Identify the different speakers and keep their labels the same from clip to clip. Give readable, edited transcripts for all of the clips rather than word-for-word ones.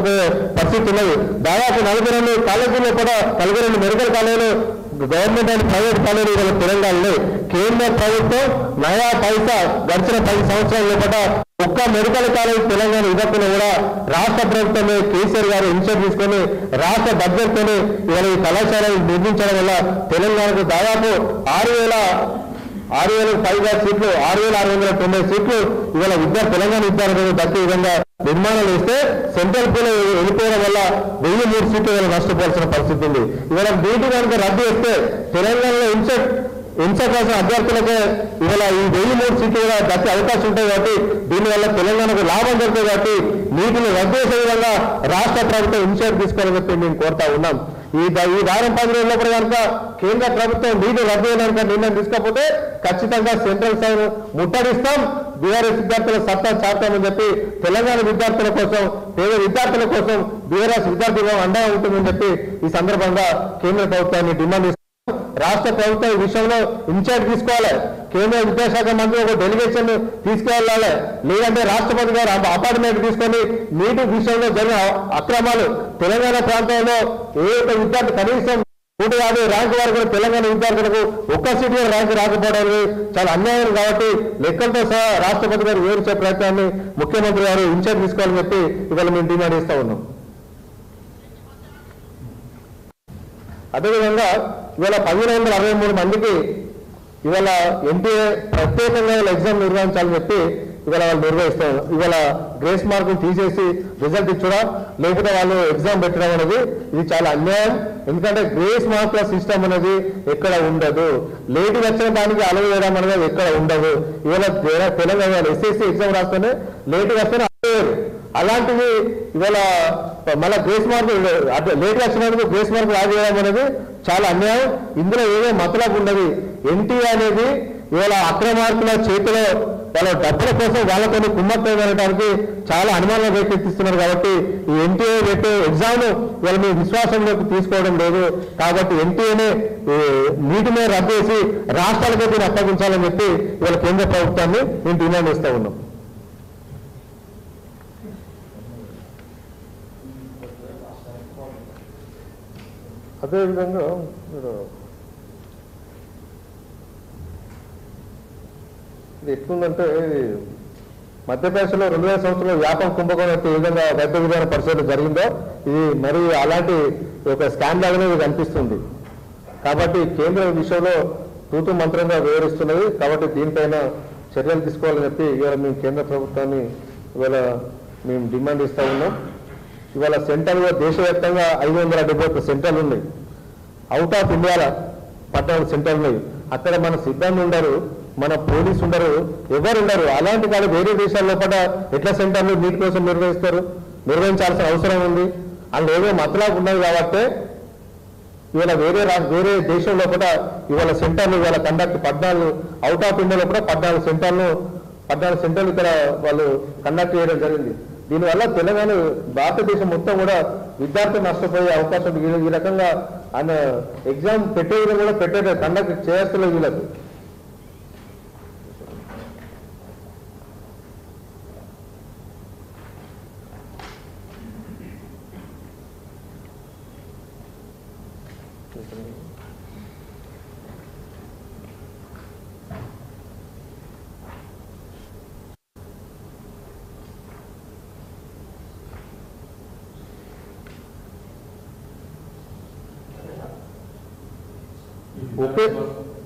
Speaker 1: నష్టపోయే పరిస్థితి ఉన్నది. దాదాపు 42 కాలేజీల్లో కూడా 42 మెడికల్ కాలేజీలు గవర్నమెంట్ అండ్ ప్రైవేట్ కాలేజీలు ఇవాళ తెలంగాణలో కేంద్ర ప్రభుత్వం నయా పైసా గడిచిన 10 సంవత్సరాల లోపల ఒక్క మెడికల్ కాలేజ్ తెలంగాణ ఇవ్వకుండా కూడా రాష్ట్ర ప్రభుత్వమే కేసీఆర్ గారు ఇనిషియేటివ్ తీసుకొని రాష్ట్ర బడ్జెట్తోనే ఇవాళ ఈ కళాశాలను నిర్మించడం వల్ల తెలంగాణకు దాదాపు 6,000 పైగా సీట్లు 6,690 సీట్లు ఇవాళ తెలంగాణ విద్యార్థులకు దక్కే విధంగా నిర్మాణాలు వేస్తే సెంట్రల్ పూల్ వెళ్ళిపోవడం వల్ల 1003 సీట్లు ఇవాళ నష్టపోవాల్సిన పరిస్థితి ఉంది. ఇవాళ నీటి కనుక రద్దు చేస్తే తెలంగాణలో ఇన్సెట్ రాసిన అభ్యర్థులకే ఇవాళ ఈ 1003 సీట్లు కూడా దక్కే అవకాశం ఉంటాయి కాబట్టి దీనివల్ల తెలంగాణకు లాభం జరుగుతుంది కాబట్టి నీటిని రద్దు చేసే విధంగా రాష్ట్ర ప్రభుత్వం ఇనిషియేటివ్ తీసుకోవాలని చెప్పి మేము కోరుతా ఉన్నాం. ఈ వారం 10 రోజుల లోపల కనుక కేంద్ర ప్రభుత్వం నీటి రద్దు చేయడానికి నిర్ణయం తీసుకోకపోతే ఖచ్చితంగా సెంట్రల్ స్థాయిలో ముట్టడిస్తాం, బీఆర్ఎస్ విద్యార్థుల సత్తా చాటామని చెప్పి తెలంగాణ విద్యార్థుల కోసం పేద విద్యార్థుల కోసం బీఆర్ఎస్ విద్యార్థులు అండగా ఉంటుందని చెప్పి ఈ సందర్భంగా కేంద్ర ప్రభుత్వాన్ని డిమాండ్ చేస్తాం. రాష్ట్ర ప్రభుత్వం ఈ విషయంలో ఇన్ఛార్జ్ తీసుకోవాలి. కేంద్ర విద్యాశాఖ మంత్రి ఒక డెలిగేషన్ తీసుకెళ్లాలి. లేదంటే రాష్ట్రపతి గారు అపార్ట్మెంట్ తీసుకొని నీటి విషయంలో జరిగిన అక్రమాలు తెలంగాణ ప్రాంతంలో ఏ ఒక్క విద్యార్థి కనీసం 150 ర్యాంకు వరకు తెలంగాణ విద్యార్థులకు ఒక్క సీటు ర్యాంకు రాకపోవడానికి చాలా అన్యాయం కాబట్టి లెక్కలతో సహా రాష్ట్రపతి గారు వివరించే ప్రయత్నాన్ని ముఖ్యమంత్రి గారు ఇన్ఛార్జ్ తీసుకోవాలని చెప్పి ఇవాళ మేము డిమాండ్ చేస్తా ఉన్నాం. అదేవిధంగా ఇవాళ 1563 మందికి ఇవాళ ఎన్టీఏ ప్రత్యేకంగా ఎగ్జామ్ నిర్వహించాలని చెప్పి ఇవాళ వాళ్ళు నిర్వహిస్తారు. ఇవాళ గ్రేస్ మార్కులు తీసేసి రిజల్ట్ ఇచ్చడం లేకపోతే వాళ్ళు ఎగ్జామ్ పెట్టడం అనేది ఇది చాలా అన్యాయం. ఎందుకంటే గ్రేస్ మార్కుల సిస్టమ్ అనేది ఎక్కడ ఉండదు, లేట్ వచ్చిన దానికి అలవ్ చేయడం అనేది ఎక్కడ ఉండదు. ఇవాళ తెలంగాణ ఎస్ఎస్సీ ఎగ్జామ్ రాస్తేనే లేట్ వస్తేనే అలవేరు. అలాంటివి ఇవాళ మళ్ళీ గ్రేస్ మార్కులు లేట్ వచ్చినందుకు గ్రేస్ మార్కులు యాడ్ చేయడం అనేది చాలా అన్యాయం. ఇందులో ఏదో మతలబు ఉన్నది. ఎన్టీఏ అనేది ఇవాళ అక్రమార్కుల చేతిలో వాళ్ళ డబ్బుల కోసం వాళ్ళతో కుమ్మక్కై వెళ్ళడానికి చాలా అనుమానాలు రేకెత్తిస్తున్నారు. కాబట్టి ఈ ఎన్టీఏ పెట్టే ఎగ్జామ్ ఇవాళ మీ విశ్వాసంలోకి తీసుకోవడం లేదు. కాబట్టి ఎన్టీఏనే నీటినే రద్దు చేసి రాష్ట్రాలకే దీన్ని అప్పగించాలని చెప్పి ఇవాళ కేంద్ర ప్రభుత్వాన్ని మేము డిమాండ్ చేస్తూ ఉన్నాం. అదేవిధంగా ఇది ఎట్లుందంటే మధ్యప్రదేశ్లో 2000 సంవత్సరంలో వ్యాపక కుంభకోణం ఏ విధంగా వైద్య విధాన పరిశోధన జరిగిందో ఇది మరి అలాంటి ఒక స్కామ్ లాగానే ఇది కనిపిస్తుంది. కాబట్టి కేంద్ర విషయంలో తూతు మంత్రంగా వివరిస్తున్నది. కాబట్టి దీనిపైన చర్యలు తీసుకోవాలని చెప్పి ఇవాళ మేము కేంద్ర ప్రభుత్వాన్ని ఇవాళ మేము డిమాండ్ ఇస్తూ ఉన్నాం. ఇవాళ సెంటర్లో దేశవ్యాప్తంగా 571 సెంటర్లు ఉన్నాయి. అవుట్ ఆఫ్ ఇండియాలో 14 సెంటర్లు ఉన్నాయి. అక్కడ మన సిబ్బంది ఉండరు, మన పోలీసు ఉండరు, ఎవరు ఉండరు. అలాంటి కాదు వేరే దేశాల్లో కూడా ఎట్లా సెంటర్లు నీటి కోసం నిర్వహించాల్సిన అవసరం ఉంది. అందులో ఏదో మతలాగా ఉన్నది కాబట్టి ఇవాళ వేరే దేశంలో కూడా ఇవాళ సెంటర్లు ఇవాళ కండక్ట్ 14 అవుట్ ఆఫ్ ఇండియాలో కూడా 14 సెంటర్లు ఇక్కడ వాళ్ళు కండక్ట్ చేయడం జరిగింది. దీనివల్ల తెలంగాణ భారతదేశం మొత్తం కూడా విద్యార్థులు నష్టపోయే అవకాశం ఈ రకంగా ఆయన ఎగ్జామ్ పెట్టే కూడా కండక్ట్ చేస్తలేదు వీళ్ళకు.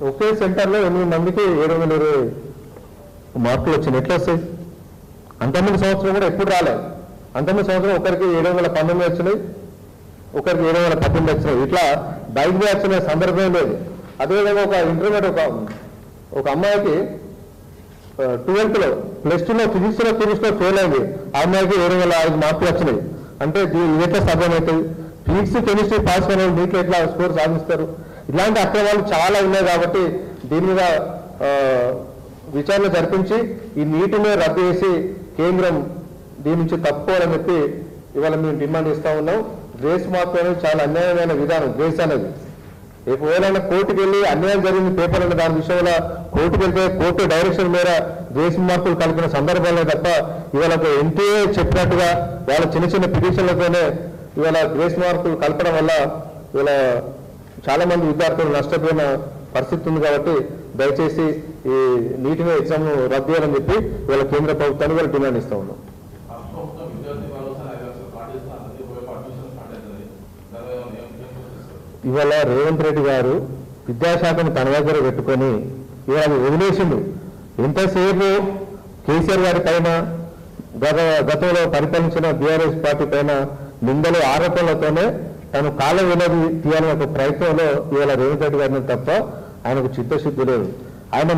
Speaker 1: ఒకే సెంటర్లో 8 మందికి 720 మార్కులు వచ్చినాయి. ఎట్లా వస్తాయి? అంతకుముందు సంవత్సరం కూడా ఎప్పుడు రాలేదు. అంతకుముందు సంవత్సరం ఒకరికి 719 వచ్చినాయి, ఒకరికి 718 వచ్చినాయి. ఇట్లా బైక్ బ్యాచ్ వచ్చిన సందర్భం లేదు. అదేవిధంగా ఒక ఇంటర్మీడియట్ ఒక అమ్మాయికి 12th +2లో ఫిజిక్స్లో కెమిస్ట్రీలో ఫెయిల్ అయింది. ఆ అమ్మాయికి 705 మార్కులు వచ్చినాయి. అంటే ఇది ఎట్లా సాధ్యమవుతుంది? ఫిజిక్స్ కెమిస్ట్రీ పాస్ అయిన నీటిలో ఎట్లా స్కోర్ సాధిస్తారు? ఇలాంటి అక్రమాలు చాలా ఉన్నాయి. కాబట్టి దీని మీద విచారణ జరిపించి ఈ నీటిని రద్దు చేసి కేంద్రం దీని నుంచి తప్పుకోవాలని చెప్పి ఇవాళ మేము డిమాండ్ ఇస్తా ఉన్నాం. గ్రేస్ మార్క్ అనేది చాలా అన్యాయమైన విధానం. గ్రేస్ అనేది ఎవరైనా కోర్టుకు వెళ్ళి అన్యాయం జరిగింది పేపర్ అనే దాని విషయంలో కోర్టుకు వెళ్తే కోర్టు డైరెక్షన్ మేర గ్రేస్ మార్కులు కలిపిన సందర్భాల్లో తప్ప ఇవాళ ఎన్టీఏ చెప్పినట్టుగా వాళ్ళ చిన్న చిన్న పిటిషన్లతోనే ఇవాళ గ్రేస్ మార్కులు కలపడం వల్ల ఇవాళ చాలా మంది విద్యార్థులు నష్టపోయిన పరిస్థితి ఉంది. కాబట్టి దయచేసి ఈ నీటిని ఎగ్జామ్ రద్దు చేయాలని చెప్పి ఇవాళ కేంద్ర ప్రభుత్వాన్ని వాళ్ళు డిమాండ్ ఇస్తా ఉన్నాం. ఇవాళ రేవంత్ రెడ్డి గారు విద్యాశాఖను తన దగ్గర పెట్టుకొని ఇవాళ వదిలేసిండు. ఎంతసేపు కేసీఆర్ గారి పైన గతంలో పరిపాలించిన బీఆర్ఎస్ పార్టీ పైన నిందలు ఆరోపణలతోనే తను కాలం వినది తీయాలని ఒక ప్రయత్నంలో ఇవాళ రేవంత్ రెడ్డి గారిని తప్ప ఆయనకు చిత్తశుద్ధి లేదు. ఆయన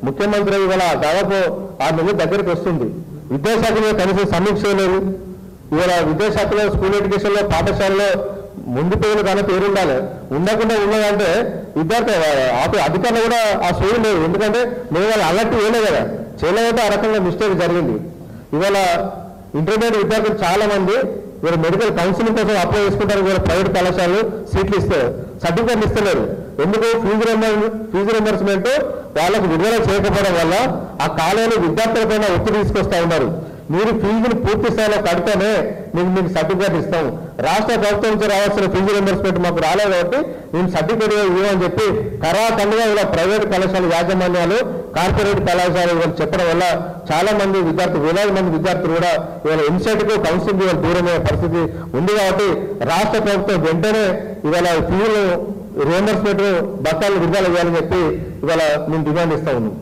Speaker 1: ముఖ్యమంత్రి ఇవాళ దాదాపు 6 నెలల దగ్గరికి వస్తుంది. విద్యాశాఖలో కనీసం సమీక్ష లేదు. ఇవాళ విద్యాశాఖలో స్కూల్ ఎడ్యుకేషన్లో పాఠశాలలో ముందు పేరు కానీ పేరు ఉండాలి. ఉండకుండా ఉన్నదంటే విద్యార్థి అధికారులు కూడా ఆ సోయి లేదు. ఎందుకంటే మేము వాళ్ళు అలర్ట్ చేయలేదు కదా, చేయలేదంటే ఆ రకంగా మిస్టేక్ జరిగింది. ఇవాళ ఇంటర్మీడియట్ విద్యార్థులు చాలా మంది ఇవాళ మెడికల్ కౌన్సిలింగ్ కోసం అప్లై చేసుకుంటారు. ఇవాళ ప్రైవేట్ కళాశాలలు సీట్లు ఇస్తే సర్టిఫికేట్లు ఇస్తలేరు. ఎందుకు? ఫీజు రింబర్స్మెంట్ వాళ్ళకు విడుదల చేయకపోవడం వల్ల ఆ కాలేజీలో విద్యార్థులపైన ఒత్తిడి తీసుకొస్తా ఉన్నారు. మీరు ఫీజులు పూర్తి స్థాయిలో కడితేనే మీకు సర్టిఫికేట్ ఇస్తాం. రాష్ట్ర ప్రభుత్వం నుంచి రావాల్సిన ఫీజు రింబర్స్మెంట్ మాకు రాలేదు కాబట్టి మేము సర్టిఫికేట్ ఇవ్వమని చెప్పి ఖరాఖండిగా ఇలా ప్రైవేట్ కళాశాల యాజమాన్యాలు కార్పొరేట్ కళాశాల చెప్పడం వల్ల చాలా మంది విద్యార్థులు, వేలాది మంది విద్యార్థులు కూడా ఇవాళ ఎంసెట్కు కౌన్సిలింగ్ ఇవాళ దూరమయ్యే పరిస్థితి ఉంది. కాబట్టి రాష్ట్ర ప్రభుత్వం వెంటనే ఇవాళ ఫీజులు రియంబర్స్మెంట్ బకాయిలు విడుదల చేయాలని చెప్పి ఇవాళ మేము డిమాండ్ ఇస్తా ఉన్నాం.